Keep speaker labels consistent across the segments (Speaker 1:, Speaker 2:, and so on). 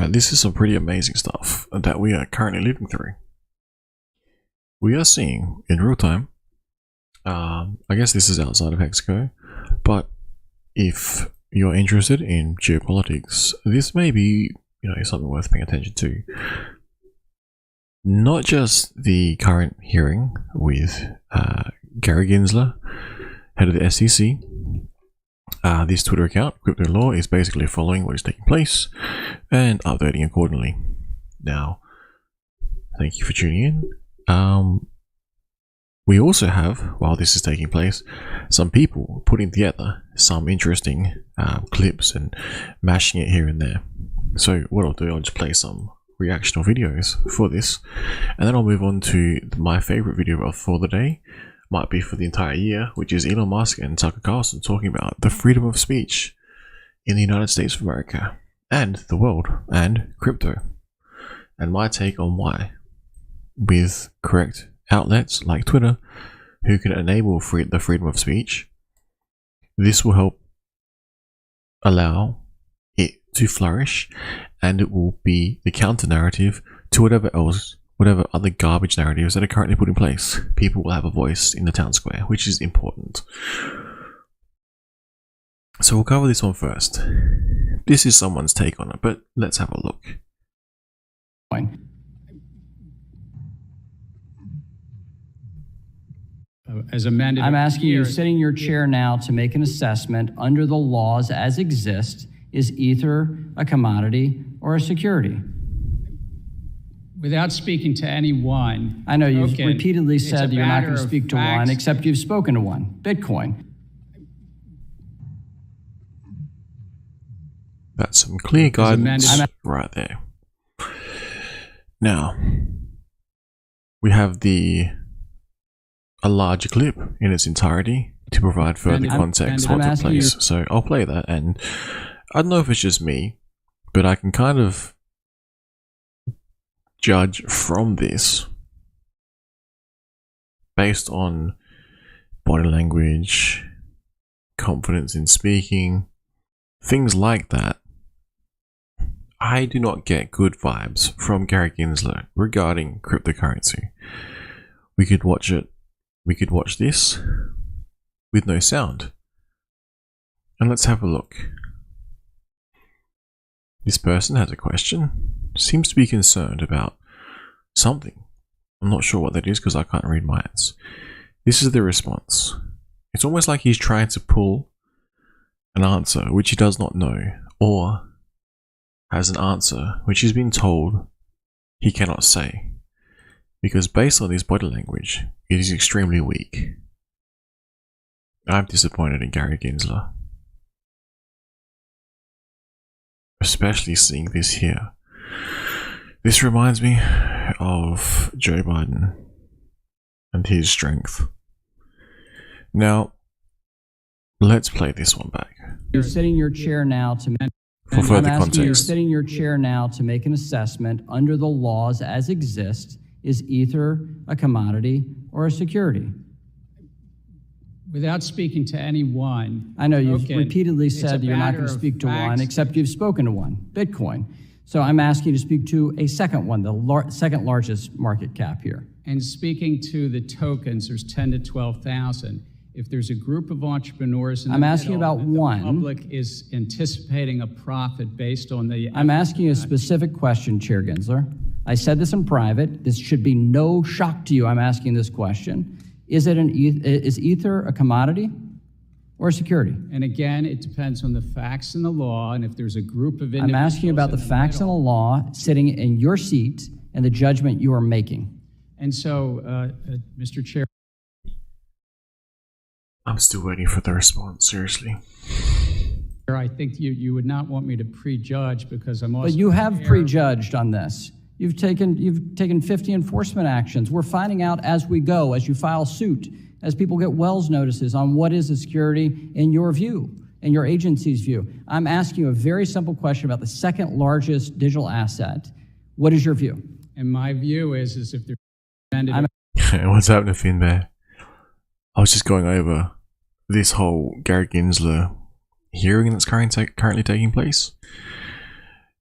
Speaker 1: Alright, this is some pretty amazing stuff that we are currently living through. We are seeing in real time, I guess this is outside of Hexaco, but if you're interested in geopolitics, this may be, something worth paying attention to. Not just the current hearing with Gary Gensler, head of the SEC. This Twitter account, Crypto Law, is basically following what is taking place and updating accordingly. Now, thank you for tuning in. We also have, while this is taking place, some people putting together some interesting clips and mashing it here and there. So what I'll do, I'll just play some reactional videos for this, and then I'll move on to my favorite video for the day, might be for the entire year, which is Elon Musk and Tucker Carlson talking about the freedom of speech in the United States of America and the world and crypto, and my take on why, with correct outlets like Twitter who can enable the freedom of speech, this will help allow it to flourish, and it will be the counter narrative to whatever other garbage narratives that are currently put in place. People will have a voice in the town square, which is important. So we'll cover this one first. This is someone's take on it, but let's have a look.
Speaker 2: Fine.
Speaker 3: As amended,
Speaker 2: I'm asking you, sitting in your chair now, to make an assessment under the laws as exist. Is Ether a commodity or a security?
Speaker 3: Without speaking to anyone.
Speaker 2: I know you've repeatedly said that you're not going to speak to one, except you've spoken to one. Bitcoin.
Speaker 1: That's some clear guidance right there. Now, we have a larger clip in its entirety to provide further context what took place. So I'll play that, and I don't know if it's just me, but I can kind of judge from this based on body language, confidence in speaking, things like that. I do not get good vibes from Gary Gensler regarding cryptocurrency. We could watch it. We could watch this with no sound. And let's have a look. This person has a question, seems to be concerned about something. I'm not sure what that is because I can't read minds. This is the response. It's almost like he's trying to pull an answer which he does not know, or has an answer which he's been told he cannot say, because based on his body language, it is extremely weak. I'm disappointed in Gary Gensler, especially seeing this here. This reminds me of Joe Biden and his strength. Now, let's play this one back.
Speaker 2: You're sitting in your chair now to
Speaker 1: for further context.
Speaker 2: You're sitting in your chair now to make an assessment under the laws as exist. Is Ether a commodity or a security?
Speaker 3: Without speaking to anyone.
Speaker 2: I know you've repeatedly said that you're not going to speak to one, except you've spoken to one. Bitcoin. So I'm asking you to speak to a second one, the second largest market cap here.
Speaker 3: And speaking to the tokens, there's 10 to 12,000. If there's a group of entrepreneurs in the
Speaker 2: asking
Speaker 3: middle,
Speaker 2: about one.
Speaker 3: The public is anticipating a profit based on the...
Speaker 2: I'm asking you a specific question, Chair Gensler. I said this in private. This should be no shock to you. I'm asking this question. Is Ether a commodity or a security?
Speaker 3: And again, it depends on the facts and the law, and if there's a group of individuals...
Speaker 2: I'm asking you about the facts and the law sitting in your seat and the judgment you are making.
Speaker 3: And so, Mr. Chair...
Speaker 1: I'm still waiting for the response, seriously.
Speaker 3: I think you would not want me to prejudge because I'm also...
Speaker 2: But you have prejudged on this. You've taken 50 enforcement actions. We're finding out as we go, as you file suit, as people get Wells notices on what is a security in your view, in your agency's view. I'm asking you a very simple question about the second largest digital asset. What is your view?
Speaker 3: And my view is if there's...
Speaker 1: What's happening, Finbear? I was just going over this whole Gary Gensler hearing that's currently taking place.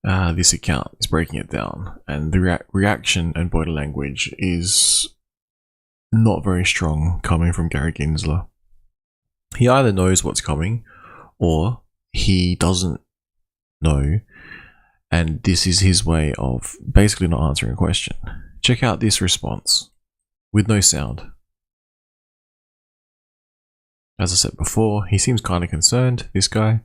Speaker 1: this account is breaking it down, and the reaction and body language is not very strong coming from Gary Gensler. He either knows what's coming or he doesn't know, and this is his way of basically not answering a question. Check out this response with no sound. As I said before, he seems kind of concerned, this guy.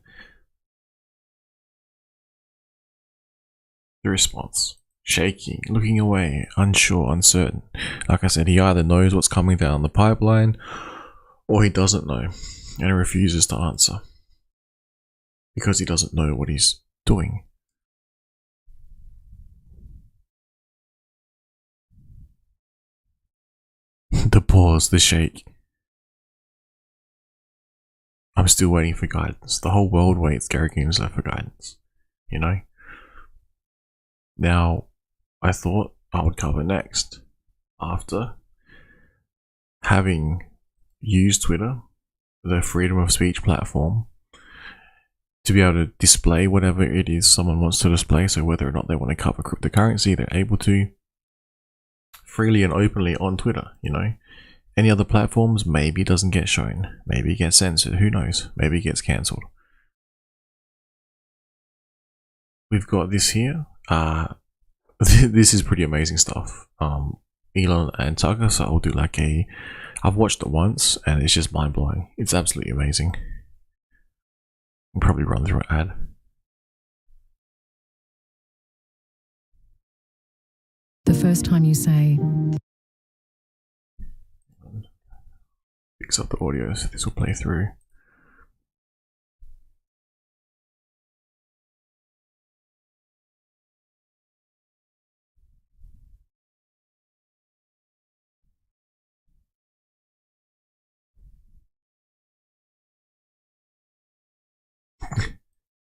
Speaker 1: The response: shaking, looking away, unsure, uncertain. Like I said, he either knows what's coming down the pipeline or he doesn't know, and he refuses to answer because he doesn't know what he's doing. The pause, the shake. I'm still waiting for guidance. The whole world waits Gary Gensler for guidance, you know? Now, I thought I would cover next, after having used Twitter, the freedom of speech platform, to be able to display whatever it is someone wants to display. So whether or not they want to cover cryptocurrency, they're able to freely and openly on Twitter, you know. Any other platforms, maybe it doesn't get shown, maybe it gets censored, who knows, maybe it gets cancelled. We've got this here. This is pretty amazing stuff. Elon and Tucker, so I'll do like I've watched it once and it's just mind-blowing. It's absolutely amazing. I'll probably run through an ad.
Speaker 4: The first time you say,
Speaker 1: fix up the audio so this will play through.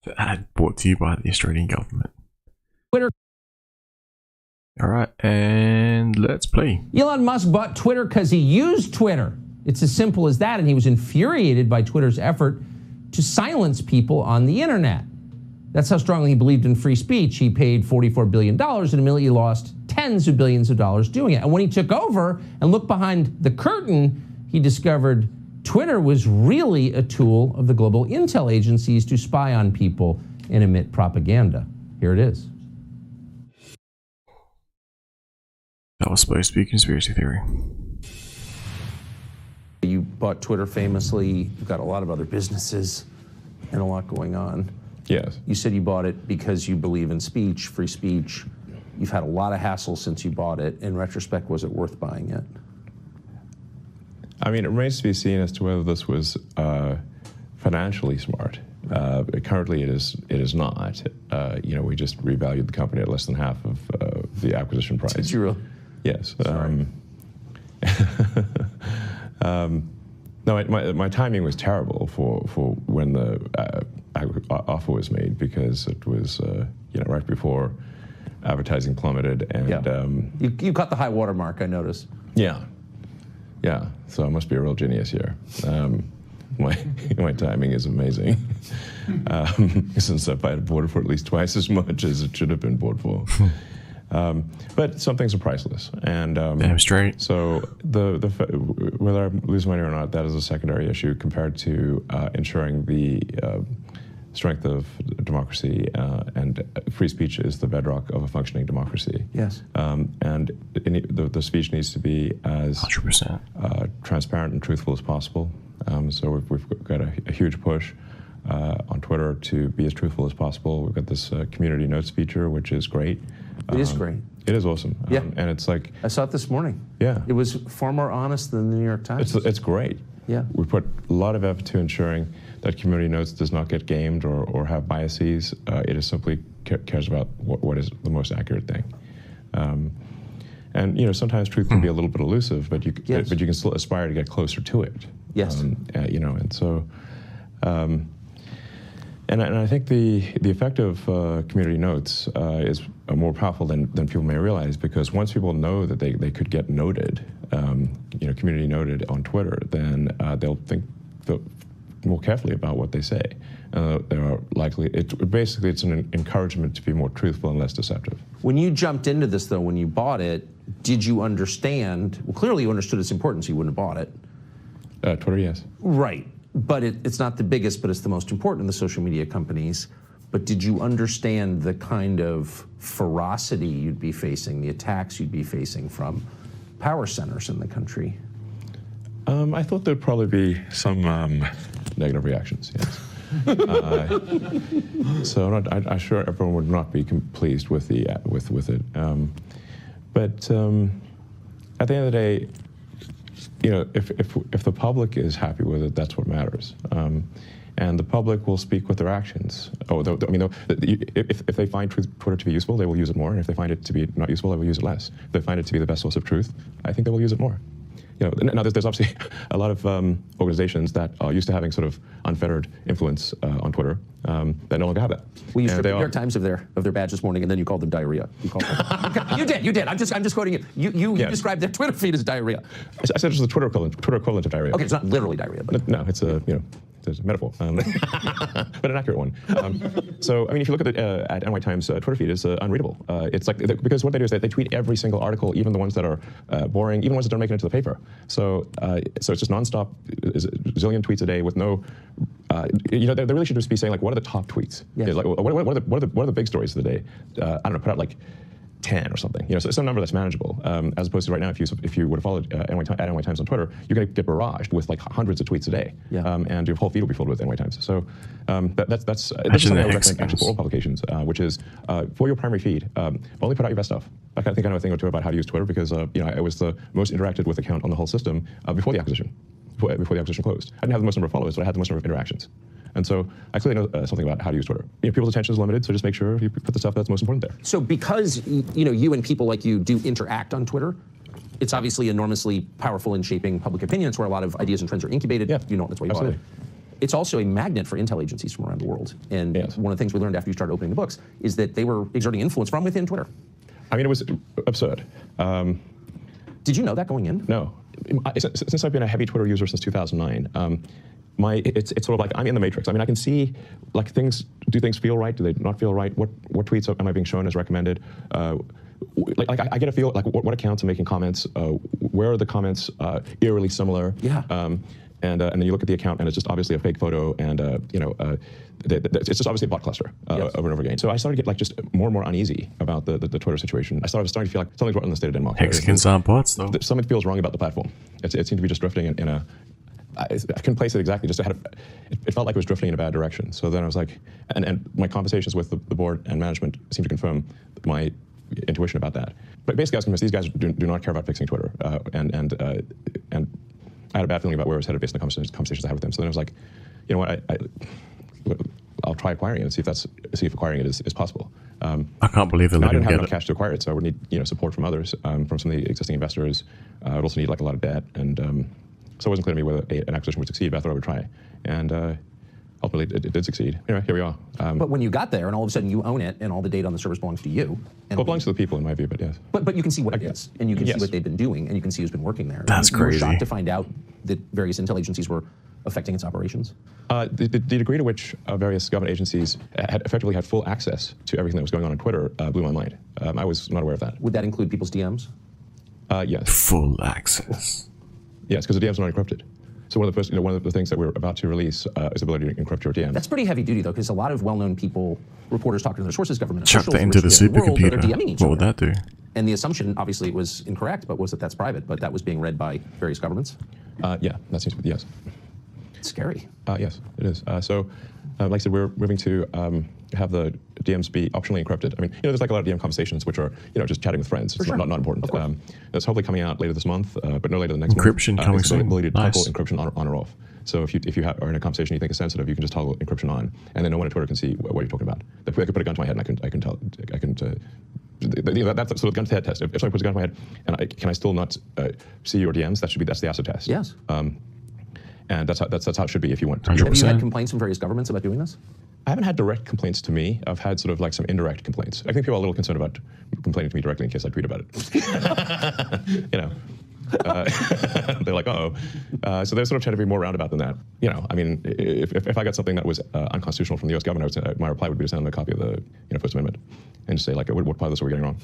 Speaker 1: The ad brought to you by the Australian government.
Speaker 5: Twitter.
Speaker 1: Alright, and let's play.
Speaker 5: Elon Musk bought Twitter because he used Twitter. It's as simple as that, and he was infuriated by Twitter's effort to silence people on the internet. That's how strongly he believed in free speech. He paid $44 billion and immediately lost tens of billions of dollars doing it. And when he took over and looked behind the curtain, he discovered Twitter was really a tool of the global intel agencies to spy on people and emit propaganda. Here it is.
Speaker 1: That was supposed to be a conspiracy theory.
Speaker 5: You bought Twitter famously. You've got a lot of other businesses and a lot going on.
Speaker 6: Yes.
Speaker 5: You said you bought it because you believe in speech, free speech. You've had a lot of hassle since you bought it. In retrospect, was it worth buying it?
Speaker 6: I mean, it remains to be seen as to whether this was financially smart. Currently, it is not. You know, we just revalued the company at less than half of the acquisition price.
Speaker 5: Did you really?
Speaker 6: Yes. No, my timing was terrible for when the offer was made, because it was you know, right before advertising plummeted, and
Speaker 5: yeah. You caught the high water mark, I noticed.
Speaker 6: Yeah, so I must be a real genius here. My timing is amazing, since if I had bought it for at least twice as much as it should have been bought for. But some things are priceless, and
Speaker 1: damn straight.
Speaker 6: So whether I lose money or not, that is a secondary issue compared to ensuring the strength of democracy, and free speech is the bedrock of a functioning democracy.
Speaker 5: Yes.
Speaker 6: And the speech needs to be as
Speaker 1: 100%
Speaker 6: transparent and truthful as possible. So we've got a huge push on Twitter to be as truthful as possible. We've got this community notes feature, which is great.
Speaker 5: It is great.
Speaker 6: It is awesome.
Speaker 5: Yeah.
Speaker 6: And it's like,
Speaker 5: I saw it this morning.
Speaker 6: Yeah.
Speaker 5: It was far more honest than the New York Times.
Speaker 6: It's great.
Speaker 5: Yeah.
Speaker 6: We put a lot of effort to ensuring that community notes does not get gamed or have biases. It is simply cares about what is the most accurate thing. And you know, sometimes truth can be a little bit elusive, but you can still aspire to get closer to it.
Speaker 5: Yes.
Speaker 6: You know, and so, and I think the effect of community notes is more powerful than people may realize, because once people know that they could get noted, you know, community noted on Twitter, then they'll more carefully about what they say. There are likely, basically it's an encouragement to be more truthful and less deceptive.
Speaker 5: When you jumped into this, though, when you bought it, did you understand? Well, clearly you understood its importance. You wouldn't have bought it.
Speaker 6: Twitter, yes.
Speaker 5: Right, but it's not the biggest, but it's the most important of the social media companies. But did you understand the kind of ferocity you'd be facing, the attacks you'd be facing from power centers in the country?
Speaker 6: I thought there'd probably be some negative reactions, yes. So I'm sure everyone would not be pleased with with it. But at the end of the day, you know, if the public is happy with it, that's what matters. And the public will speak with their actions. If they find Twitter to be useful, they will use it more. And if they find it to be not useful, they will use it less. If they find it to be the best source of truth, I think they will use it more. You know, now there's obviously a lot of organizations that are used to having sort of unfettered influence on Twitter that no longer have that.
Speaker 5: Well, you stripped the New York Times of their badge this morning, and then you called them diarrhea. You called them. You did. I'm just quoting you. You described their Twitter feed as diarrhea.
Speaker 6: I said it's the Twitter equivalent of diarrhea.
Speaker 5: Okay, it's not literally diarrhea, but
Speaker 6: no, it's a it's a metaphor, but an accurate one. So, I mean, if you look at NY Times Twitter feed, it's unreadable. It's like, because what they do is they tweet every single article, even the ones that are boring, even the ones that don't make it into the paper. So it's just nonstop, a zillion tweets a day with no, you know, they really should just be saying, like, what are the top tweets?
Speaker 5: Yes.
Speaker 6: Like, what are the big stories of the day? I don't know, put out like 10 or something, you know, so some number that's manageable, as opposed to right now, if you would have followed NY Times on Twitter, you're going to get barraged with like hundreds of tweets a day, and your whole feed will be filled with NY Times. So that's something I would recommend actually for all publications, which is for your primary feed, only put out your best stuff. I think I know a thing or two about how to use Twitter because you know, it was the most interacted with account on the whole system before the acquisition. Before the acquisition closed, I didn't have the most number of followers, but I had the most number of interactions. And so I clearly know something about how to use Twitter. You know, people's attention is limited, so just make sure you put the stuff that's most important there.
Speaker 5: So because you know, you and people like you do interact on Twitter, it's obviously enormously powerful in shaping public opinion. It's where a lot of ideas and trends are incubated.
Speaker 6: Yeah,
Speaker 5: you know, that's why you bought it. It's also a magnet for intel agencies from around the world. And one of the things we learned after you started opening the books is that they were exerting influence from within Twitter.
Speaker 6: I mean, it was absurd.
Speaker 5: Did you know that going in?
Speaker 6: No. Since I've been a heavy Twitter user since 2009, it's sort of like I'm in the matrix. I mean, I can see, like, do things feel right? Do they not feel right? What tweets am I being shown as recommended? Like I get a feel, like, what accounts are making comments? Where are the comments eerily similar?
Speaker 5: Yeah.
Speaker 6: And then you look at the account, and it's just obviously a fake photo, and you know, it's just obviously a bot cluster over and over again. So I started to get, like, just more and more uneasy about the Twitter situation. I was starting to feel like something's wrong in the state of Denmark.
Speaker 1: Mexicans aren't bots, though.
Speaker 6: Something feels wrong about the platform. It seemed to be just drifting in a. I couldn't place it exactly. Just it felt like it was drifting in a bad direction. So then I was like, and my conversations with the board and management seemed to confirm my intuition about that. But basically, I was convinced these guys do not care about fixing Twitter, and I had a bad feeling about where it was headed based on the conversations I had with them. So then I was like, you know what, I'll try acquiring it and see if acquiring it is possible.
Speaker 1: I can't believe they're
Speaker 6: I didn't
Speaker 1: letting
Speaker 6: have
Speaker 1: get
Speaker 6: enough
Speaker 1: it.
Speaker 6: cash to acquire it, so I would need, you know, support from others, from some of the existing investors. I would also need, like, a lot of debt, and so it wasn't clear to me whether an acquisition would succeed, but I thought I would try. And ultimately, it did succeed. Anyway, here we are.
Speaker 5: But when you got there, and all of a sudden you own it, and all the data on the servers belongs to you. And
Speaker 6: well, it belongs to the people, in my view, but yes.
Speaker 5: But you can see what it is, and you can see what they've been doing, and you can see who's been working there.
Speaker 1: That's crazy.
Speaker 5: You were shocked to find out that various intel agencies were affecting its operations?
Speaker 6: The degree to which various government agencies had effectively had full access to everything that was going on Twitter blew my mind. I was not aware of that.
Speaker 5: Would that include people's DMs?
Speaker 6: Yes.
Speaker 1: Full access.
Speaker 6: Yes, because the DMs are not encrypted. So one of the things that we're about to release is the ability to encrypt your DMs.
Speaker 5: That's pretty heavy duty, though, because a lot of well-known people, reporters talking to their sources, government
Speaker 1: Chuck
Speaker 5: officials,
Speaker 1: that into the supercomputer.
Speaker 5: DMing each
Speaker 1: What would
Speaker 5: other.
Speaker 1: that do?
Speaker 5: And the assumption, obviously, it was incorrect, but was that that's private, but that was being read by various governments?
Speaker 6: Yeah, that seems to be, yes.
Speaker 5: It's scary.
Speaker 6: Yes, it is. Like I said, we're moving to have the DMs be optionally encrypted. I mean, you know, there's like a lot of DM conversations which are, you know, just chatting with friends. It's not important. That's hopefully coming out later this month, but no later than next month.
Speaker 1: Encryption coming soon.
Speaker 6: The ability to
Speaker 1: Nice.
Speaker 6: toggle encryption on or off. So if you are in a conversation you think is sensitive, you can just toggle encryption on, and then no one at Twitter can see what you're talking about. They could put a gun to my head, and I can tell. You know, that's sort of gun to head test. If someone puts a gun to my head, and can I still not see your DMs? That's the acid test.
Speaker 5: Yes.
Speaker 6: And that's how it should be if you want to.
Speaker 1: 100%.
Speaker 5: Have you had complaints from various governments about doing this?
Speaker 6: I haven't had direct complaints to me. I've had sort of like some indirect complaints. I think people are a little concerned about complaining to me directly in case I tweet about it. You know. They're like, uh-oh. So they're sort of trying to be more roundabout than that. You know, I mean, if I got something that was unconstitutional from the U.S. government, my reply would be to send them a copy of the First Amendment and just say, like, what part of this are we getting wrong?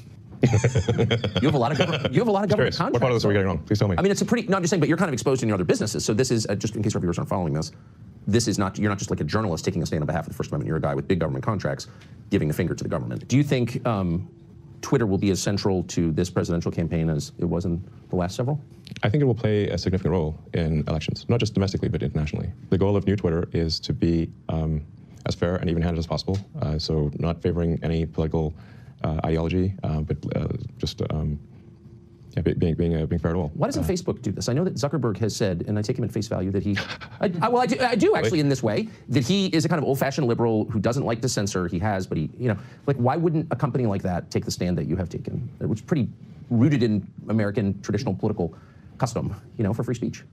Speaker 7: You have a lot of government contracts.
Speaker 6: What part of this are we getting wrong? Please tell me.
Speaker 7: I mean, it's a pretty. No, I'm just saying, but you're kind of exposed in your other businesses. So this is just in case our viewers aren't following this. This is not. You're not just like a journalist taking a stand on behalf of the First Amendment. You're a guy with big government contracts, giving the finger to the government. Do you think Twitter will be as central to this presidential campaign as it was in the last several?
Speaker 6: I think it will play a significant role in elections, not just domestically, but internationally. The goal of New Twitter is to be as fair and even-handed as possible, so not favoring any political ideology, but just being fair at all.
Speaker 7: Why doesn't Facebook do this? I know that Zuckerberg has said, and I take him at face value, that he, I do actually in this way, that he is a kind of old-fashioned liberal who doesn't like to censor. He has, but he, you know, like why wouldn't a company like that take the stand that you have taken, which is pretty rooted in American traditional political custom, you know, for free speech?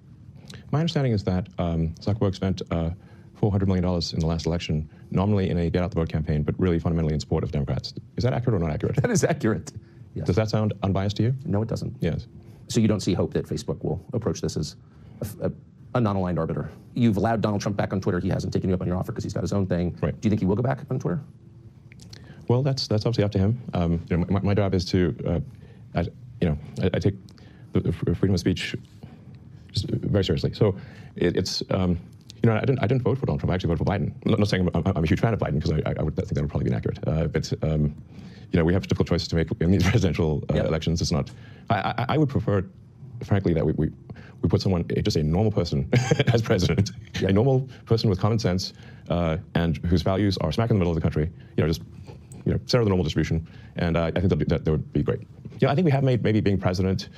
Speaker 6: My understanding is that Zuckerberg spent $400 million in the last election, nominally in a get-out-the-vote campaign, but really fundamentally in support of Democrats. Is that accurate or not accurate?
Speaker 7: That is accurate. Yes.
Speaker 6: Does that sound unbiased to you?
Speaker 7: No, it doesn't.
Speaker 6: Yes.
Speaker 7: So you don't see hope that Facebook will approach this as a non-aligned arbiter? You've allowed Donald Trump back on Twitter. He hasn't taken you up on your offer because he's got his own thing.
Speaker 6: Right.
Speaker 7: Do you think he will go back on Twitter?
Speaker 6: Well, that's obviously up to him. You know, my job is to, I take the freedom of speech just very seriously. So it's. You know, I didn't vote for Donald Trump. I actually voted for Biden. I'm not saying I'm a huge fan of Biden because I would think that would probably be inaccurate. But you know, we have difficult choices to make in these presidential elections. It's not. I would prefer, frankly, that we put someone, just a normal person, as president, a normal person with common sense, and whose values are smack in the middle of the country. You know, just center the normal distribution, and I think that would be great. You know, I think we have made maybe being president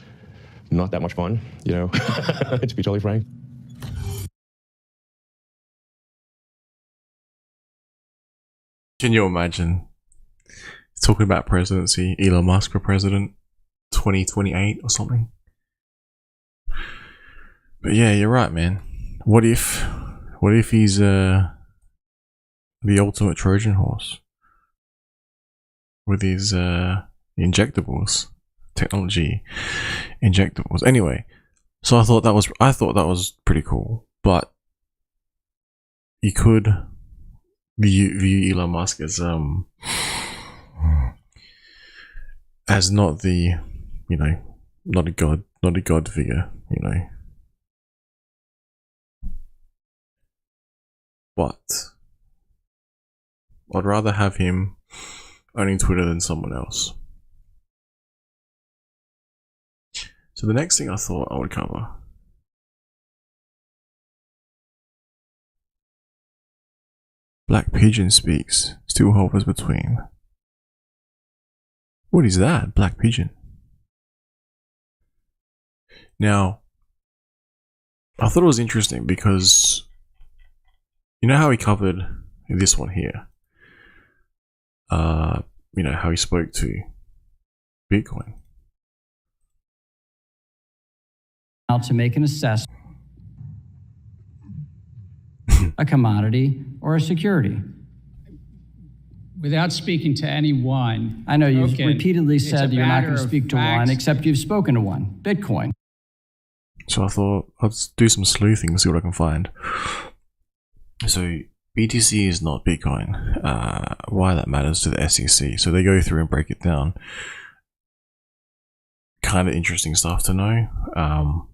Speaker 6: not that much fun. You know, to be totally frank.
Speaker 1: Can you imagine talking about presidency, Elon Musk for president, 2028 or something? But yeah, you're right, man. What if he's the ultimate Trojan horse with his injectables, technology injectables? Anyway, so I thought that was pretty cool, but you could view Elon Musk as not the, you know, not a god figure, you know. But I'd rather have him owning Twitter than someone else. So the next thing I thought I would cover, Black Pigeon speaks, still hovers between. What is that, Black Pigeon? Now, I thought it was interesting because you know how he covered this one here? You know, how he spoke to Bitcoin.
Speaker 2: Now to make an assessment, a commodity or a security.
Speaker 3: Without speaking to anyone.
Speaker 2: I know you've repeatedly
Speaker 3: It's
Speaker 2: said
Speaker 3: a
Speaker 2: you're not
Speaker 3: matter
Speaker 2: going to
Speaker 3: of
Speaker 2: speak to
Speaker 3: facts.
Speaker 2: one, except you've spoken to one, Bitcoin.
Speaker 1: So I thought I'd do some sleuthing and see what I can find. So BTC is not Bitcoin. Why that matters to the SEC. So they go through and break it down. Kind of interesting stuff to know.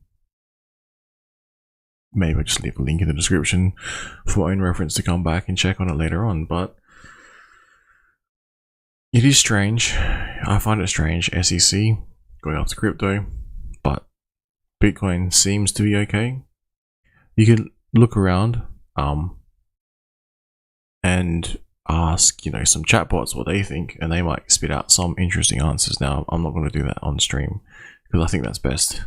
Speaker 1: Maybe I'll just leave a link in the description for my own reference to come back and check on it later on. But it is strange. I find it strange. SEC going after crypto, but Bitcoin seems to be okay. You can look around and ask, you know, some chatbots what they think, and they might spit out some interesting answers. Now, I'm not going to do that on stream because I think that's best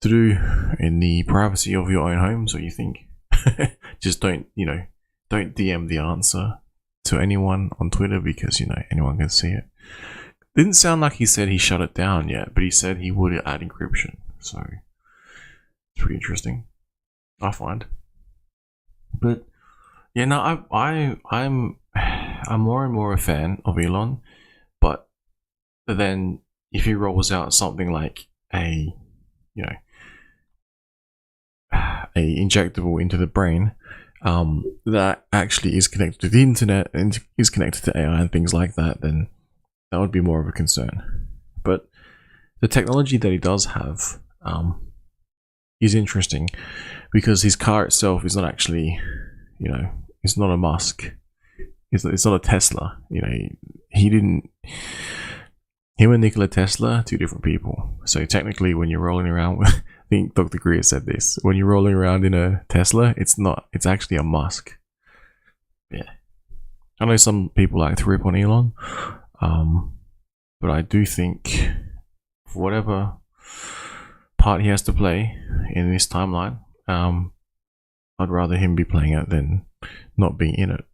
Speaker 1: to do in the privacy of your own home. So you think, just don't DM the answer to anyone on Twitter because, you know, anyone can see it. Didn't sound like he said he shut it down yet, but he said he would add encryption. So it's pretty interesting, I find. But yeah, no, I'm more and more a fan of Elon, but then if he rolls out something like a, you know, a injectable into the brain that actually is connected to the internet and is connected to AI and things like that, then that would be more of a concern. But the technology that he does have is interesting, because his car itself is not actually, you know, it's not a Musk. It's not a Tesla. You know, him and Nikola Tesla, two different people. So technically, when you're rolling around with, I think Dr. Greer said this, when you're rolling around in a Tesla, it's actually a Musk. Yeah. I know some people like to rip on Elon, but I do think for whatever part he has to play in this timeline, I'd rather him be playing it than not being in it.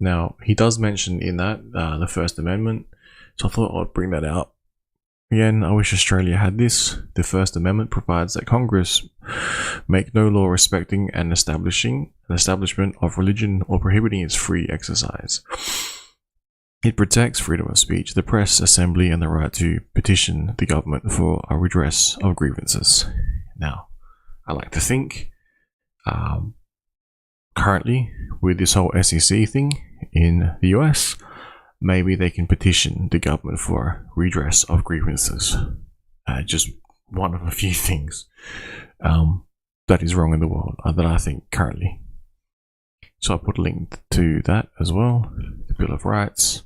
Speaker 1: Now, he does mention in that the First Amendment, so I thought I'd bring that out. Again, I wish Australia had this. The First Amendment provides that Congress make no law respecting and establishing an establishment of religion or prohibiting its free exercise. It protects freedom of speech, the press, assembly, and the right to petition the government for a redress of grievances. Now, I like to think, currently, with this whole SEC thing in the US, maybe they can petition the government for redress of grievances. Just one of a few things that is wrong in the world that I think currently. So I put a link to that as well, the Bill of Rights.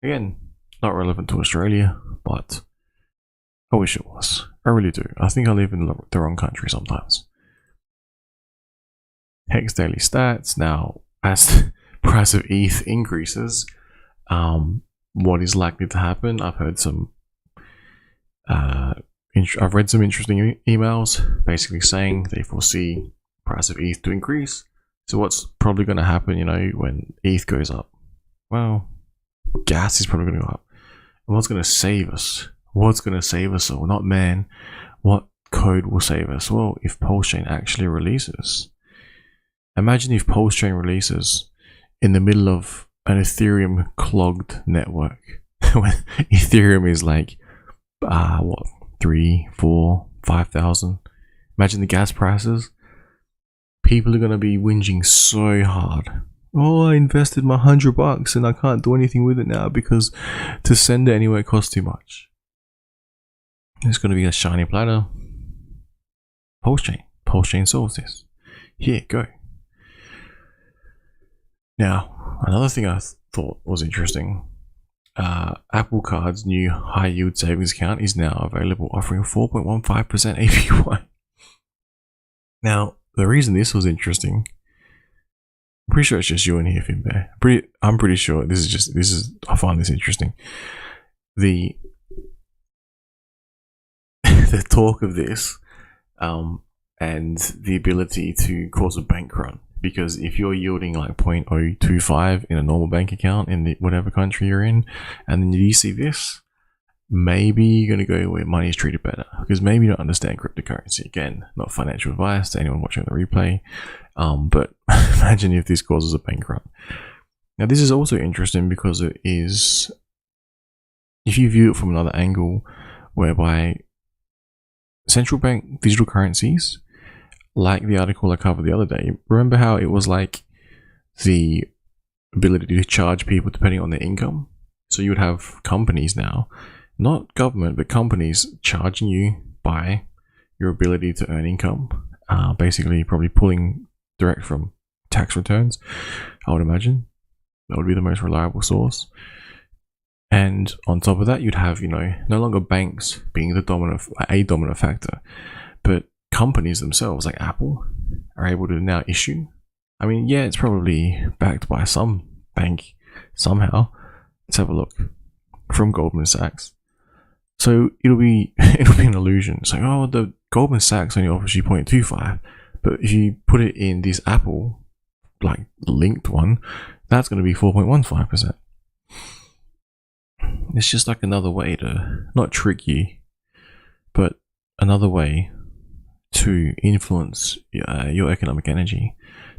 Speaker 1: Again, not relevant to Australia, but I wish it was. I really do. I think I live in the wrong country sometimes. Hex Daily Stats. Now, as the price of ETH increases, what is likely to happen? I've heard some, I've read some interesting emails basically saying they foresee price of ETH to increase. So what's probably going to happen, you know, when ETH goes up? Well, gas is probably going to go up. And what's going to save us? What's going to save us all? Not man. What code will save us? Well, if PulseChain actually releases. Imagine if PulseChain releases in the middle of an Ethereum clogged network. When Ethereum is like, what, 3, 4, 5,000. Imagine the gas prices. People are going to be whinging so hard. Oh, I invested my $100 and I can't do anything with it now because to send it anywhere costs too much. It's going to be a shiny platter. PulseChain. PulseChain solves this. Here, go. Now, another thing I thought was interesting. Apple Card's new high yield savings account is now available, offering 4.15% APY. Now, the reason this was interesting, I'm pretty sure it's just you and here, Finbear. I'm pretty sure I find this interesting. The talk of this, and the ability to cause a bank run. Because if you're yielding like 0.025 in a normal bank account in whatever country you're in, and then you see this, maybe you're going to go where money is treated better. Because maybe you don't understand cryptocurrency. Again, not financial advice to anyone watching the replay. But imagine if this causes a bank run. Now, this is also interesting because it is, if you view it from another angle, whereby central bank digital currencies, like the article I covered the other day, remember how it was like the ability to charge people depending on their income? So you would have companies now, not government, but companies charging you by your ability to earn income. Basically, probably pulling direct from tax returns, I would imagine. That would be the most reliable source. And on top of that, you'd have, you know, no longer banks being the dominant factor, but companies themselves, like Apple, are able to now issue. I mean, yeah, it's probably backed by some bank somehow. Let's have a look. From Goldman Sachs. So it'll be an illusion. It's like, oh, the Goldman Sachs only offers you 0.25, but if you put it in this Apple, like linked one, that's going to be 4.15%. It's just like another way to not trick you, but another way to influence your economic energy.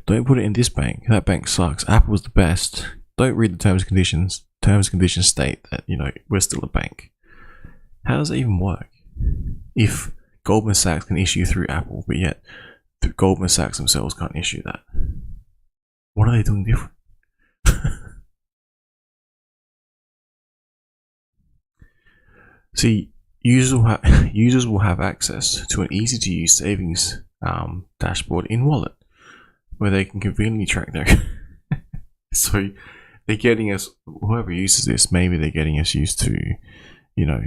Speaker 1: Don't put it in this bank. That bank sucks. Apple's the best. Don't read the terms and conditions. Terms and conditions state that, you know, we're still a bank. How does it even work? If Goldman Sachs can issue through Apple, but yet Goldman Sachs themselves can't issue that. What are they doing different? See, users will have access to an easy-to-use savings dashboard in Wallet, where they can conveniently track their. So they're getting us. Whoever uses this, maybe they're getting us used to, you know,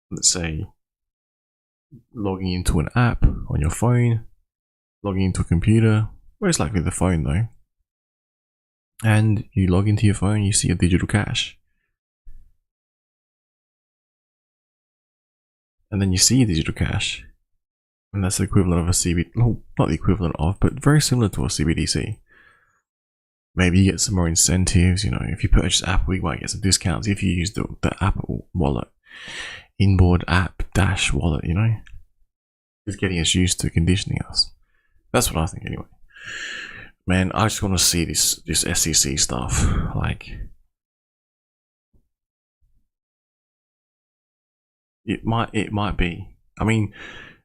Speaker 1: let's say, logging into an app on your phone, logging into a computer, most likely the phone though, and you log into your phone, you see your digital cash. And then you see your digital cash, and that's the equivalent of a CBD, well, not the equivalent of, but very similar to a CBDC. Maybe you get some more incentives, you know, if you purchase Apple, you might get some discounts if you use the Apple wallet, inboard app dash wallet, you know. It's getting us used to conditioning us. That's what I think anyway. Man, I just want to see this SEC stuff, like, it might be. I mean,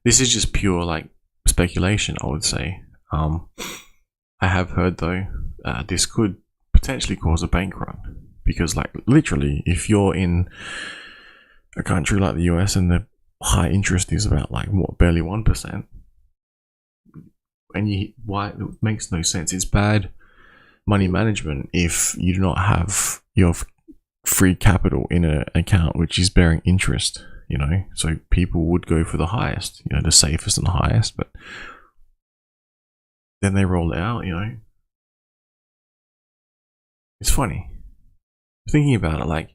Speaker 1: this is just pure like speculation, I would say. I have heard though, this could potentially cause a bank run, because like literally, if you're in a country like the US and the high interest is about like what, barely 1%, and why, it makes no sense. It's bad money management if you do not have your free capital in an account which is bearing interest. You know, so people would go for the highest, you know, the safest and the highest, but then they roll it out, you know. It's funny thinking about it, like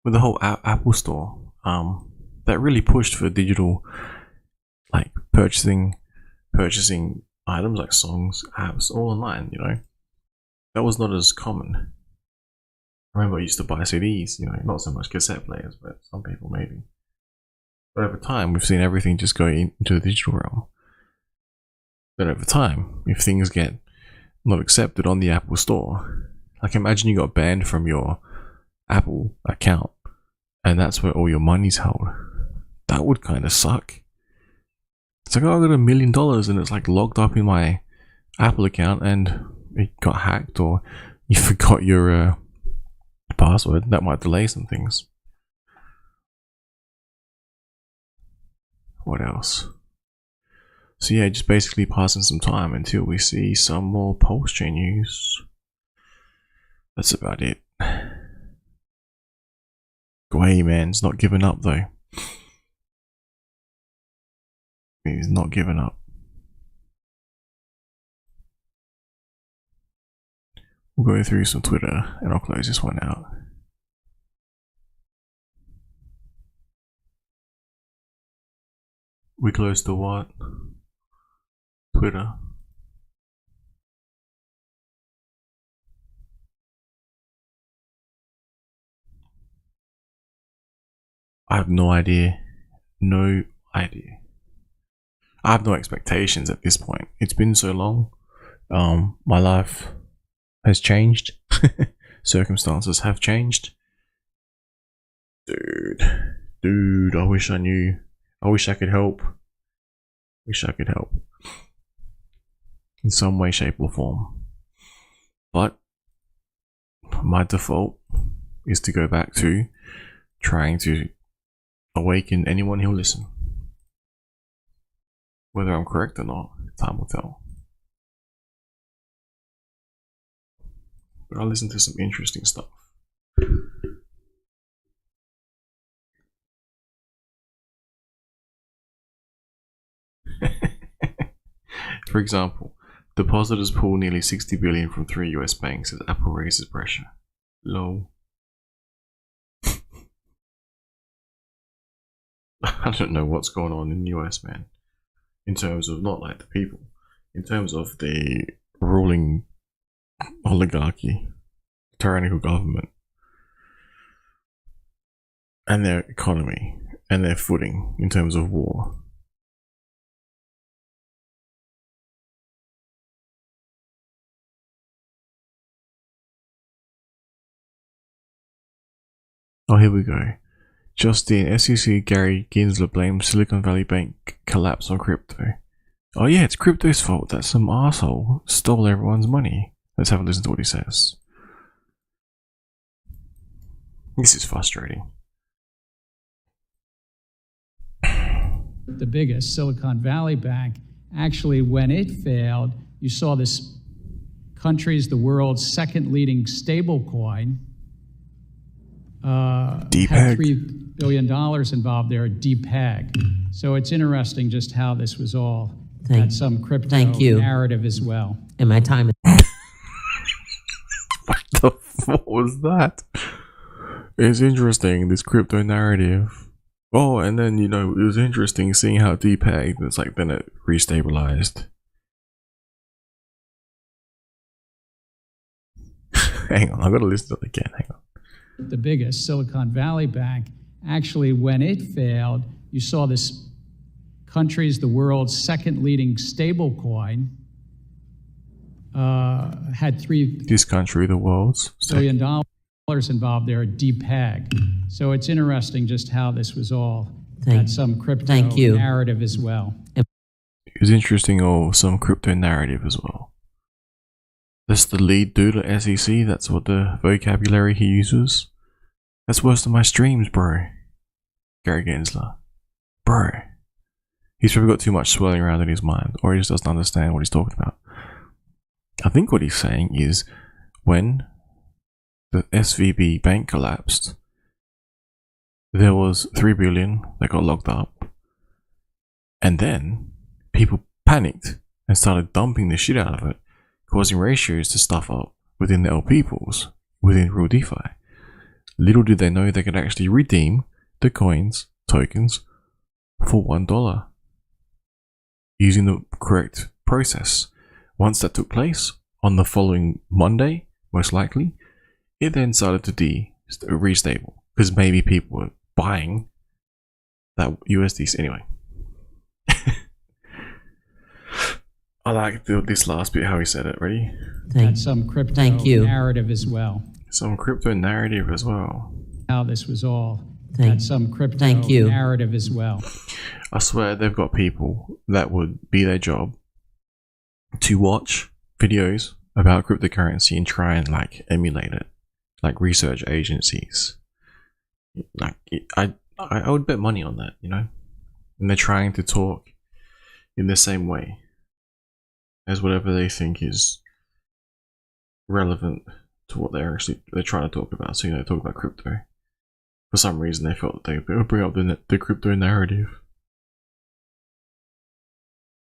Speaker 1: with the whole Apple Store, that really pushed for digital, like purchasing items like songs, apps, all online, you know. That was not as common. I remember I used to buy CDs, you know, not so much cassette players, but some people maybe. But over time, we've seen everything just go into the digital realm. But over time, if things get not accepted on the Apple Store, like imagine you got banned from your Apple account, and that's where all your money's held. That would kind of suck. It's like, oh, I got $1 million and it's like logged up in my Apple account and it got hacked, or you forgot your password. That might delay some things. What else? So yeah, just basically passing some time until we see some more pulse chain news. That's about it. Gwei man's not giving up though. He's not giving up. We'll go through some Twitter and I'll close this one out. We close to what? Twitter. I have no idea. No idea. I have no expectations at this point. It's been so long. My life has changed. Circumstances have changed. Dude, I wish I knew. I wish I could help. Wish I could help. In some way, shape, or form. But my default is to go back to trying to awaken anyone who'll listen. Whether I'm correct or not, time will tell. But I'll listen to some interesting stuff. For example, depositors pull nearly $60 billion from 3 US banks as Apple raises pressure. Lol. I don't know what's going on in the US, man. In terms of not like the people, in terms of the ruling oligarchy, tyrannical government, and their economy, and their footing in terms of war. Oh, here we go. Just in, SEC Gary Gensler blames Silicon Valley Bank collapse on crypto. Oh yeah, it's crypto's fault that some asshole stole everyone's money. Let's have a listen to what he says. This is frustrating.
Speaker 3: The biggest, Silicon Valley Bank, actually, when it failed, you saw this country's the world's second leading stable coin. Had $3 billion involved there, DPEG. So it's interesting just how this was all had some crypto narrative as well.
Speaker 8: And my time.
Speaker 1: What was that? It's interesting, this crypto narrative. Oh, and then, you know, it was interesting seeing how DPEG, it's like then it restabilized. Hang on, I've got to listen to it again. Hang on.
Speaker 3: The biggest, Silicon Valley Bank, actually, when it failed, you saw this country's the world's second leading stable coin. Had
Speaker 1: this country, the world's
Speaker 3: $1 billion involved there, DPEG. So it's interesting just how this was all had some crypto narrative as well.
Speaker 1: It was interesting, some crypto narrative as well. That's the lead dude at SEC, that's what the vocabulary he uses. That's worse than my streams, bro. Gary Gensler. Bro. He's probably got too much swirling around in his mind, or he just doesn't understand what he's talking about. I think what he's saying is, when the SVB bank collapsed, there was 3 billion that got locked up, and then people panicked and started dumping the shit out of it, causing ratios to stuff up within the LP pools, within real DeFi. Little did they know they could actually redeem the coins, tokens, for $1 using the correct process. Once that took place, on the following Monday, most likely, it then started to restable, because maybe people were buying that USD. Anyway, I like this last bit, how he said it. Ready?
Speaker 3: Had some crypto narrative as well.
Speaker 1: Some crypto narrative as well.
Speaker 3: How this was all had some crypto narrative as well.
Speaker 1: I swear they've got people that would be their job to watch videos about cryptocurrency and try and like emulate it, like research agencies. Like I would bet money on that, you know. And they're trying to talk in the same way as whatever they think is relevant to what they're trying to talk about. So, you know, they talk about crypto. For some reason, they felt they would bring up the crypto narrative.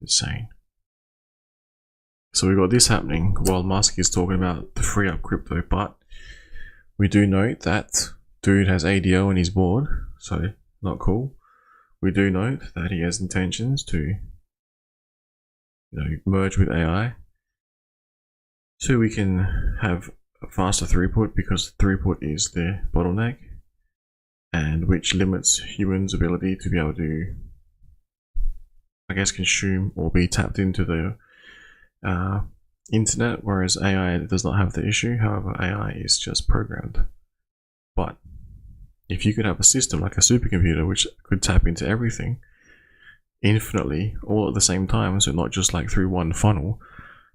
Speaker 1: Insane. So we got this happening while Musk is talking about the free up crypto, but we do note that dude has ADO on his board, so not cool. We do note that he has intentions to, you know, merge with AI, so we can have a faster throughput, because throughput is the bottleneck, and which limits humans' ability to be able to, I guess, consume or be tapped into the internet, whereas AI does not have the issue. However, AI is just programmed. But if you could have a system like a supercomputer which could tap into everything infinitely all at the same time, so not just like through one funnel,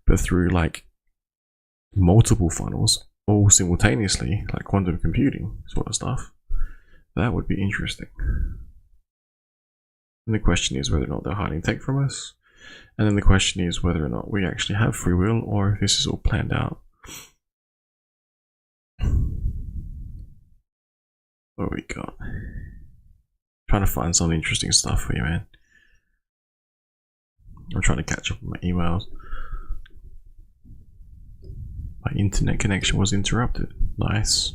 Speaker 1: but through like multiple funnels all simultaneously, like quantum computing sort of stuff, that would be interesting. And the question is whether or not they're hiding tech from us. And then the question is whether or not we actually have free will, or if this is all planned out. What we got? Trying to find some interesting stuff for you, man. I'm trying to catch up on my emails. My internet connection was interrupted. Nice.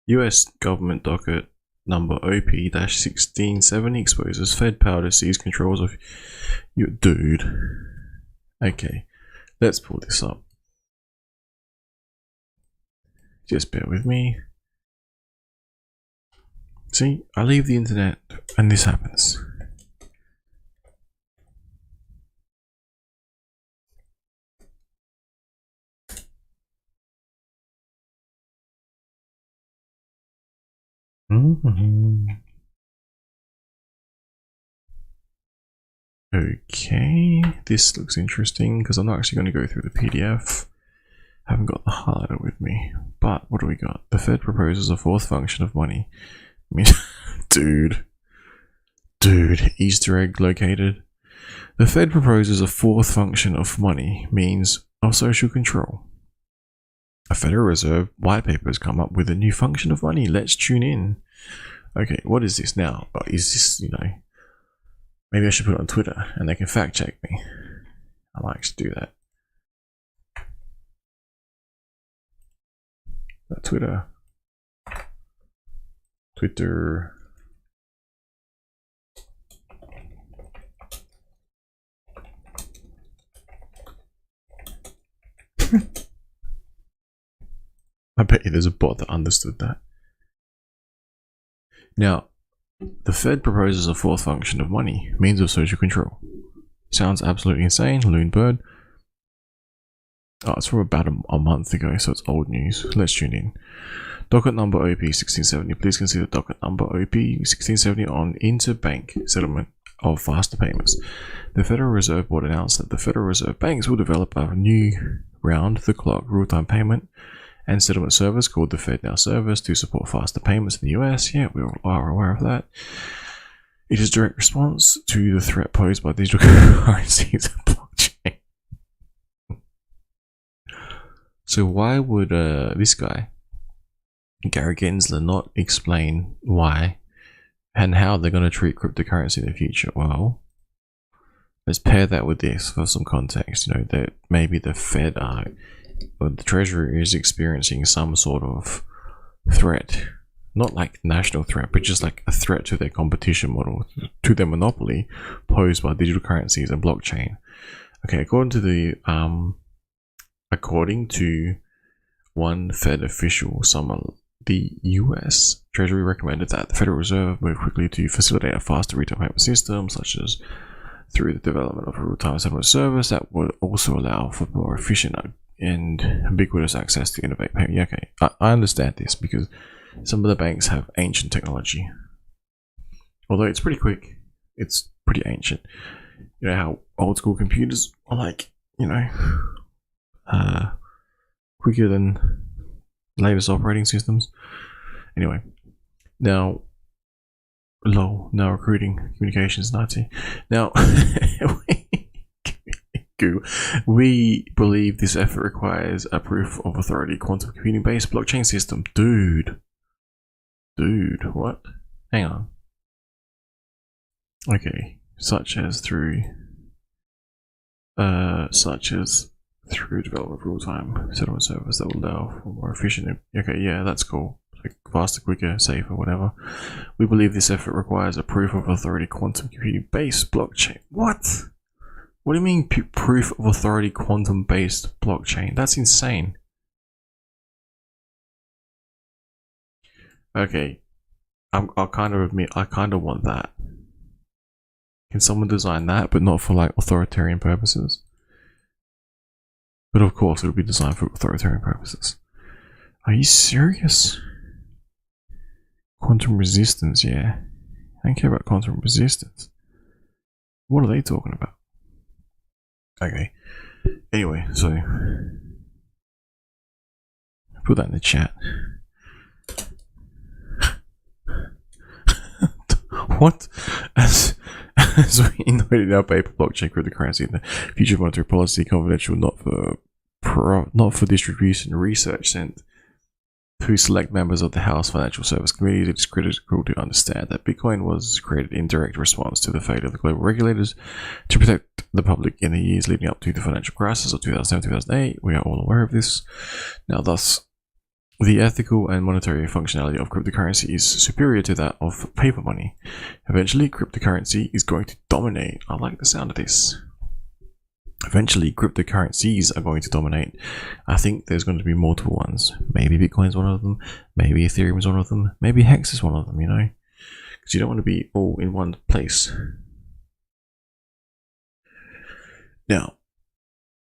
Speaker 1: US government docket number OP-1670 exposes Fed power to seize controls of your dude. Okay, let's pull this up. Just bear with me. See, I leave the internet and this happens. Okay, this looks interesting because I'm not actually going to go through the PDF. I haven't got the highlighter with me. But what do we got? The Fed proposes a fourth function of money. I mean, dude, Easter egg located. The Fed proposes a fourth function of money, means of social control. A Federal Reserve white paper has come up with a new function of money. Let's tune in. Okay, what is this now? Is this, maybe I should put it on Twitter and they can fact check me. I might actually do that. Twitter. I bet you there's a bot that understood that. Now, the Fed proposes a fourth function of money, means of social control. Sounds absolutely insane. Loon Bird. Oh, it's from about a month ago, so it's old news. Let's tune in. Docket number OP 1670. Please consider docket number OP 1670 on interbank settlement of faster payments. The Federal Reserve Board announced that the Federal Reserve banks will develop a new round-the-clock real-time payment and settlement service called the FedNow service to support faster payments in the US. Yeah, we are aware of that. It is a direct response to the threat posed by digital currencies and blockchain. So why would this guy, Gary Gensler, not explain why and how they're going to treat cryptocurrency in the future? Well, let's pair that with this for some context. That maybe the Fed or the Treasury is experiencing some sort of threat, not like national threat, but just like a threat to their competition model, to their monopoly posed by digital currencies and blockchain. Okay, according to one Fed official, the US Treasury recommended that the Federal Reserve move quickly to facilitate a faster retail payment system, such as through the development of a real-time settlement service that would also allow for more efficient and ubiquitous access to innovate payment. Yeah, okay, I understand this because some of the banks have ancient technology. Although it's pretty quick, it's pretty ancient. You know how old school computers are like, quicker than latest operating systems. Anyway, now recruiting communications Nazi. Now we believe this effort requires a proof of authority quantum computing based blockchain system. Dude, what? Hang on. Okay, such as through development of real-time settlement service that will allow for more efficient. Okay, yeah, that's cool. Like faster, quicker, safer, whatever. We believe this effort requires a proof of authority quantum computing based blockchain. What? What do you mean proof of authority quantum based blockchain? That's insane. Okay, I'll kind of admit I kind of want that. Can someone design that, but not for like authoritarian purposes? But of course, it'll be designed for authoritarian purposes. Are you serious? Quantum resistance, yeah. I don't care about quantum resistance. What are they talking about? Okay. Anyway, so put that in the chat. What? As we innovated our paper blockchain cryptocurrency in the future of monetary policy, confidential, not for distribution, research sent to select members of the House Financial Service Committee. It is critical to understand that Bitcoin was created in direct response to the failure of the global regulators to protect the public in the years leading up to the financial crisis of 2007-2008. We are all aware of this. Now, thus, the ethical and monetary functionality of cryptocurrency is superior to that of paper money. Eventually, cryptocurrency is going to dominate. I like the sound of this. Eventually, cryptocurrencies are going to dominate. I think there's going to be multiple ones. Maybe Bitcoin's one of them. Maybe Ethereum is one of them. Maybe Hex is one of them, because you don't want to be all in one place. Now,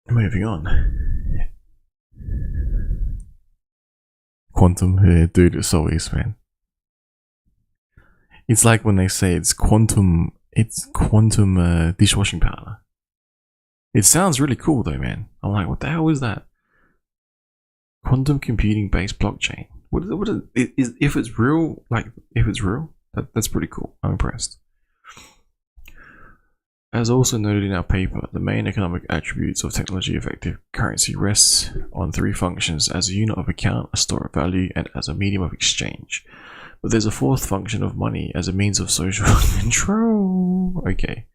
Speaker 1: moving on. Quantum, yeah, dude, it's so easy, man. It's like when they say it's quantum dishwashing powder. It sounds really cool though, man. I'm like, what the hell is that? Quantum computing based blockchain. If it's real, that's pretty cool. I'm impressed. As also noted in our paper, the main economic attributes of technology effective currency rests on three functions: as a unit of account, a store of value, and as a medium of exchange. But there's a fourth function of money as a means of social control. Okay.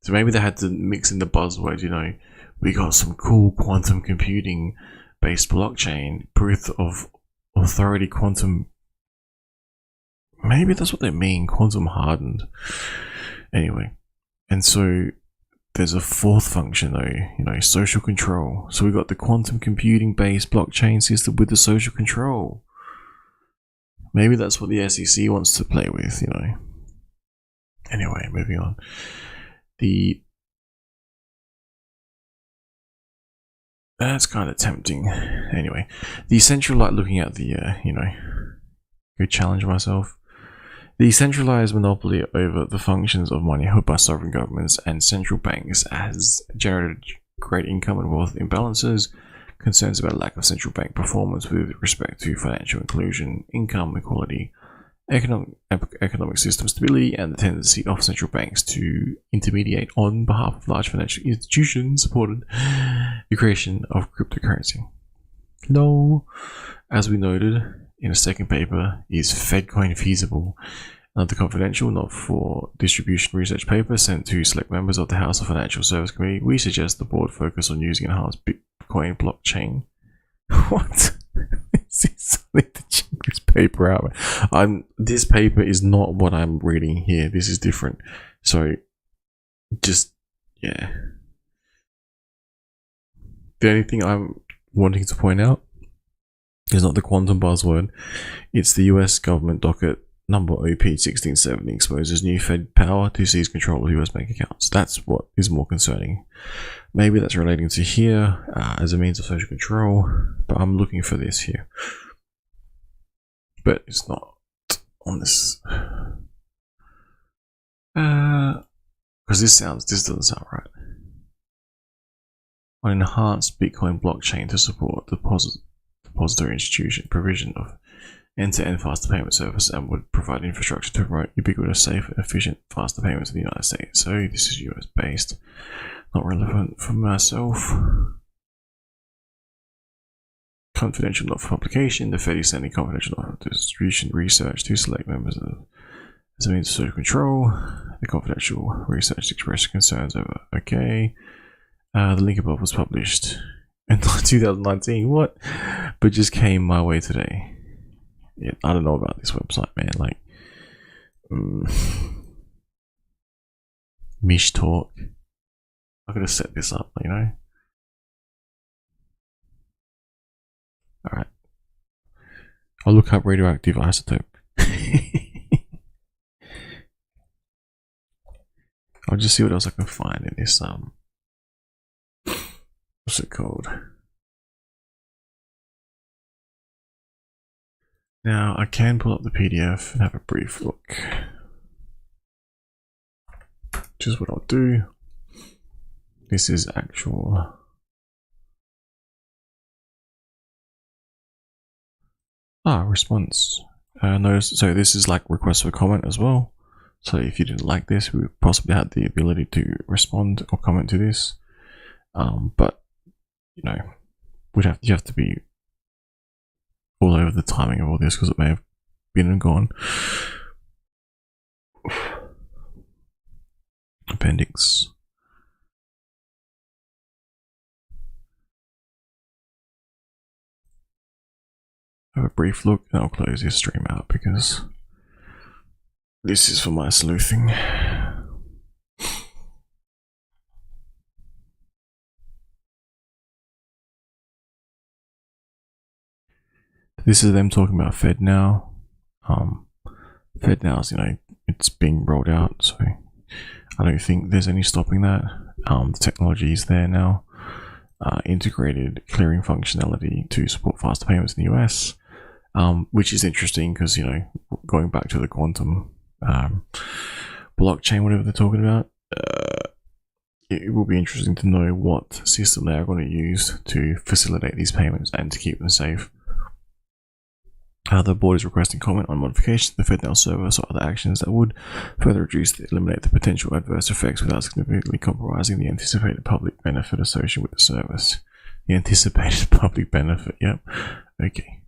Speaker 1: So maybe they had to mix in the buzzword, you know, we got some cool quantum computing based blockchain, proof of authority quantum. Maybe that's what they mean, quantum hardened. Anyway, and so there's a fourth function though, you know, social control. So we got the quantum computing based blockchain system with the social control. Maybe that's what the SEC wants to play with, you know. Anyway, moving on. That's kind of tempting. Anyway, the central, looking at the, you know, go challenge myself. The centralized monopoly over the functions of money held by sovereign governments and central banks has generated great income and wealth imbalances, concerns about lack of central bank performance with respect to financial inclusion, income equality, economic system stability, and the tendency of central banks to intermediate on behalf of large financial institutions supported the creation of cryptocurrency. No, as we noted in a second paper, is FedCoin feasible? Another confidential, not for distribution research paper sent to select members of the House of Financial Service Committee. We suggest the board focus on using enhanced Bitcoin blockchain. What? This is like the cheapest paper out. This paper is not what I'm reading here. This is different. So, just, yeah. The only thing I'm wanting to point out is not the quantum buzzword. It's the US government docket number OP 1670 exposes new Fed power to seize control of US bank accounts. That's what is more concerning. Maybe that's relating to here as a means of social control, but I'm looking for this here. But it's not on this. Because this doesn't sound right. On enhanced Bitcoin blockchain to support depository institution provision of end-to-end faster payment service and would provide infrastructure to promote ubiquitous, safe, and efficient faster payments in the United States. So this is US based, not relevant for myself. Confidential, not for publication. The Fed is sending confidential, not for distribution research to select members of as a means of social control. The confidential research expressed concerns over. Okay. The link above was published in 2019. What? But just came my way today. Yeah, I don't know about this website, man. Like, Mish Talk. I'm gonna set this up, you know. All right. I'll look up radioactive isotope. I'll just see what else I can find in this. What's it called? Now I can pull up the PDF and have a brief look. Which is what I'll do. This is actual. Response. Notice, so this is like request for comment as well. So if you didn't like this, we possibly had the ability to respond or comment to this. But you know, you have to be all over the timing of all this because it may have been and gone. Appendix. Have a brief look and I'll close this stream out because this is for my sleuthing. This is them talking about FedNow. FedNow's, you know, it's being rolled out, so I don't think there's any stopping that. The technology is there now. Integrated clearing functionality to support faster payments in the US. which is interesting because, you know, going back to the quantum blockchain, whatever they're talking about, it will be interesting to know what system they are going to use to facilitate these payments and to keep them safe. The board is requesting comment on modifications to the FedNow service or other actions that would further reduce and eliminate the potential adverse effects without significantly compromising the anticipated public benefit associated with the service. The anticipated public benefit, yep. Okay.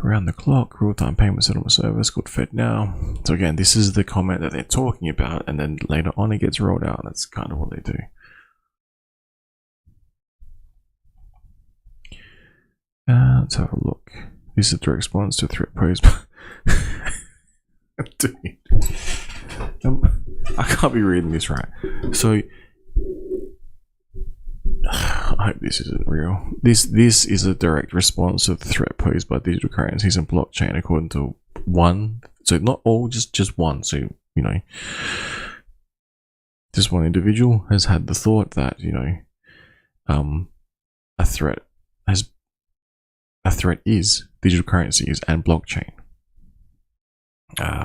Speaker 1: Around the clock, real-time payment settlement service called FedNow. So again, this is the comment that they're talking about, and then later on it gets rolled out. That's kind of what they do. Let's have a look. This is a direct response to a threat posed by... Dude. I can't be reading this right. So... I hope this isn't real. This is a direct response to the threat posed by digital currencies and blockchain, according to one. So not all, just one. So, you know, just one individual has had the thought that, you know, a threat is digital currencies and blockchain.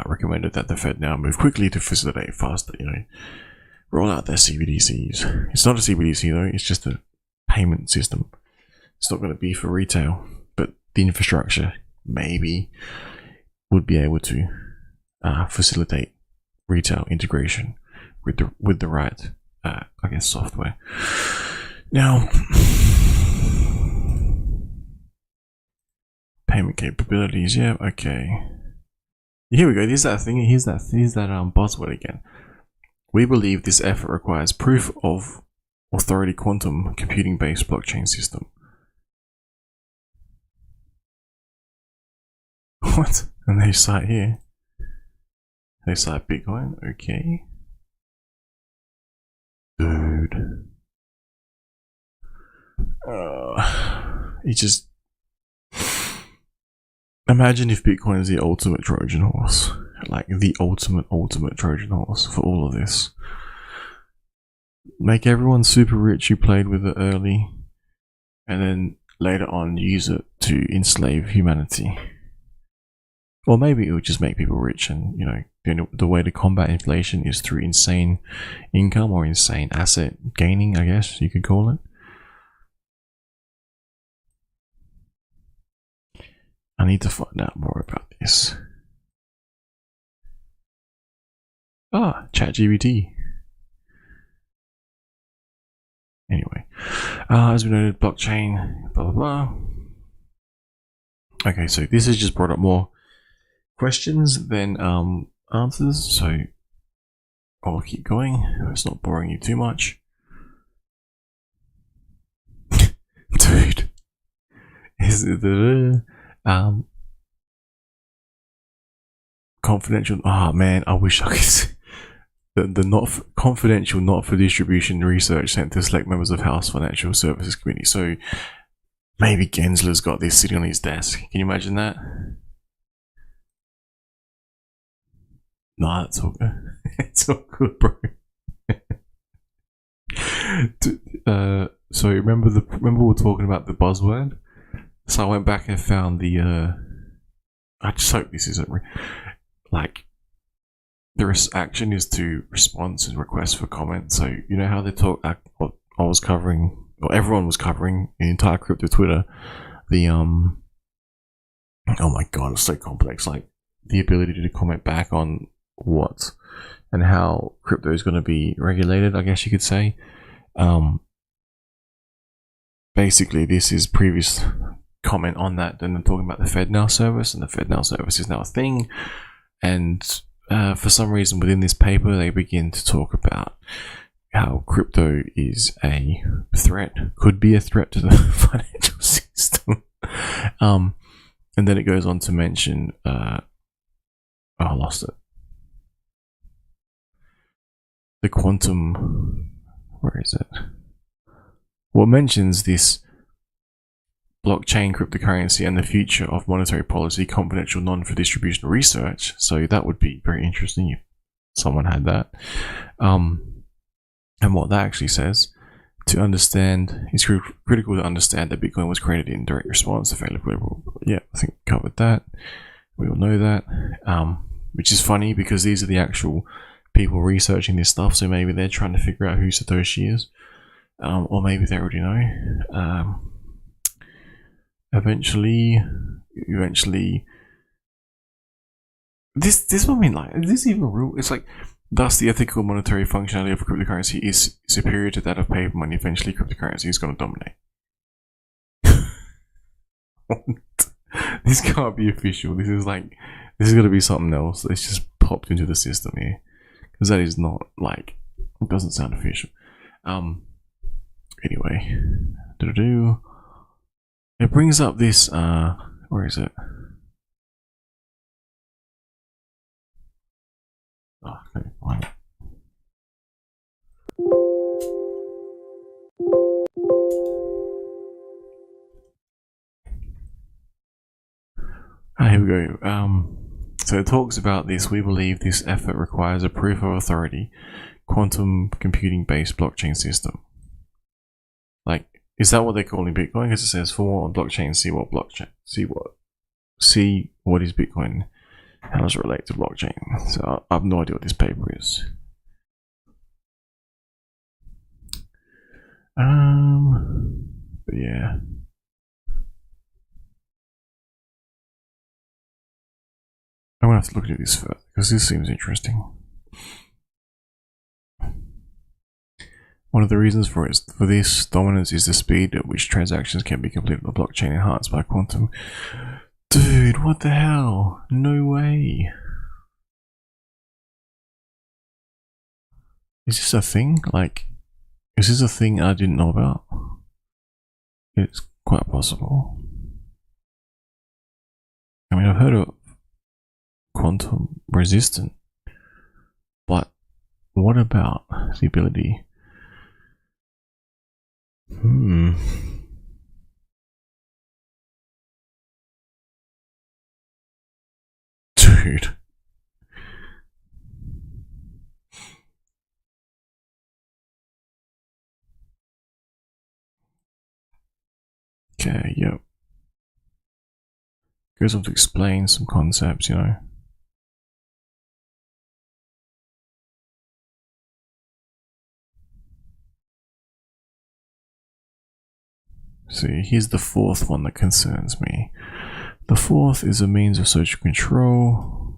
Speaker 1: Recommended that the FedNow move quickly to facilitate faster, you know, roll out their CBDCs. It's not a CBDC though, it's just a payment system. It's not going to be for retail, but the infrastructure maybe would be able to facilitate retail integration with the right, I guess, software. Now, payment capabilities, yeah, okay. Here we go. Here's that thing. Here's that buzzword again. We believe this effort requires proof of authority quantum computing-based blockchain system. What? And they cite here. They cite Bitcoin. Okay. Dude. It just... Imagine if Bitcoin is the ultimate Trojan horse. Like the ultimate Trojan horse for all of this. Make everyone super rich who played with it early, and then later on use it to enslave humanity. Or maybe it would just make people rich, and, you know, the way to combat inflation is through insane income or insane asset gaining, I guess you could call it. I need to find out more about this. ChatGPT. Anyway, as we noted, blockchain, blah blah blah. Okay, so this has just brought up more questions than answers, so I'll keep going. It's not boring you too much. Dude, is it confidential? Oh man, I wish I could. The confidential, not for distribution research sent to select members of House Financial Services Committee. So maybe Gensler's got this sitting on his desk. Can you imagine that? Nah, it's all good. It's all good, bro. So remember we were talking about the buzzword? So I went back and found the I just hope this isn't like the action is to response and request for comment. So you know how they talk, I was covering, or everyone was covering the entire crypto Twitter, the oh my god, it's so complex, like the ability to comment back on what and how crypto is going to be regulated, I guess you could say. Basically this is previous comment on that, and I'm talking about the FedNow service, and the FedNow service is now a thing. And for some reason within this paper they begin to talk about how crypto is a threat, could be a threat to the financial system. And then it goes on to mention I lost it. The quantum, where is it? Well, it mentions this blockchain, cryptocurrency, and the future of monetary policy, confidential, non for distribution research. So that would be very interesting if someone had that. And what that actually says, to understand, it's critical to understand that Bitcoin was created in direct response to failure political. Yeah, I think we covered that. We all know that. Which is funny because these are the actual people researching this stuff, so maybe they're trying to figure out who Satoshi is. Or maybe they already know. Eventually, this one, I mean, like, is this even real? It's like, thus the ethical monetary functionality of cryptocurrency is superior to that of paper money. Eventually, cryptocurrency is going to dominate. This can't be official. This is going to be something else that's just popped into the system here, because that is not, like, it doesn't sound official. Anyway, it brings up this, where is it? Oh, okay, fine. Here we go. So it talks about this. We believe this effort requires a proof of authority, quantum computing based blockchain system. Like, is that what they're calling Bitcoin? Because it says for more on blockchain, see what is Bitcoin? How does it relate to blockchain? So I have no idea what this paper is. But yeah. I'm gonna have to look at this further because this seems interesting. One of the reasons for this dominance is the speed at which transactions can be completed on the blockchain enhanced by quantum. Dude, what the hell? No way. Is this a thing? Like, is this a thing I didn't know about? It's quite possible. I mean, I've heard of quantum resistant, but what about the ability? Dude. Okay, yep. Goes on to explain some concepts, you know. See, here's the fourth one that concerns me. The fourth is a means of social control.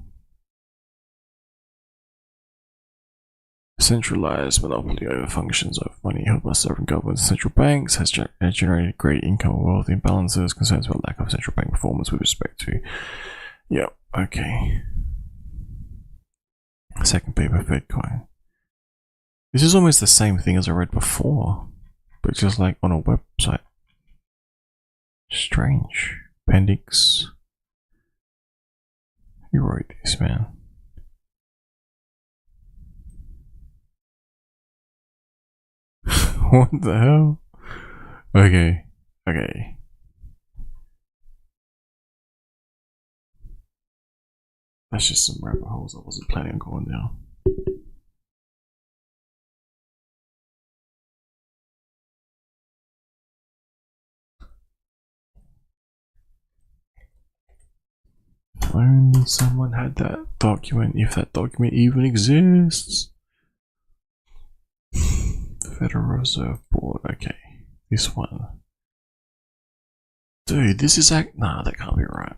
Speaker 1: Centralized monopoly over functions of money held by sovereign governments and central banks has generated great income and wealth imbalances, concerns about lack of central bank performance with respect to... Yep, okay. Second paper, Bitcoin. This is almost the same thing as I read before, but just like on a website. Strange. Appendix. Who wrote this, man? What the hell? Okay. Okay. That's just some rabbit holes I wasn't planning on going down. If only someone had that document, if that document even exists. Federal Reserve Board, okay. This one. Dude, this is nah, that can't be right.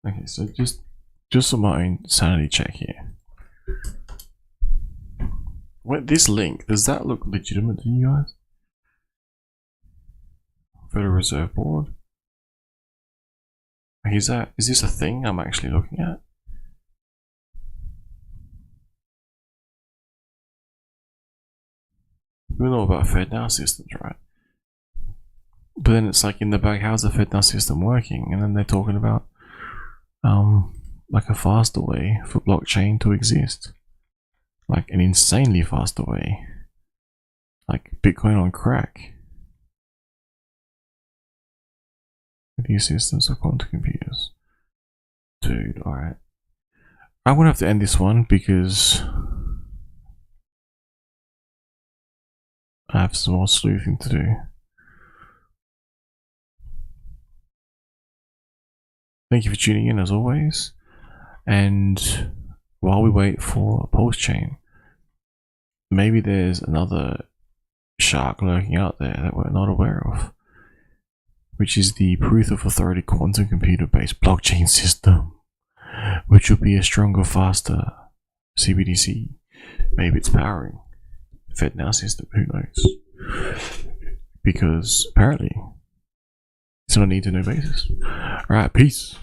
Speaker 1: Okay, so just on my own sanity check here. Wait, this link, does that look legitimate to you guys? Federal Reserve Board? Is this a thing I'm actually looking at? We know about FedNow systems, right? But then it's like in the back, how's the FedNow system working? And then they're talking about like a faster way for blockchain to exist. Like an insanely faster way. Like Bitcoin on crack. These systems are quantum computers. Dude, alright. I'm gonna have to end this one because I have some more sleuthing to do. Thank you for tuning in as always, and while we wait for a pulse chain, maybe there's another shark lurking out there that we're not aware of, which is the proof of authority quantum computer based blockchain system, which will be a stronger, faster CBDC. Maybe it's powering the FedNow system, who knows? Because apparently it's on a need to know basis. Alright, peace.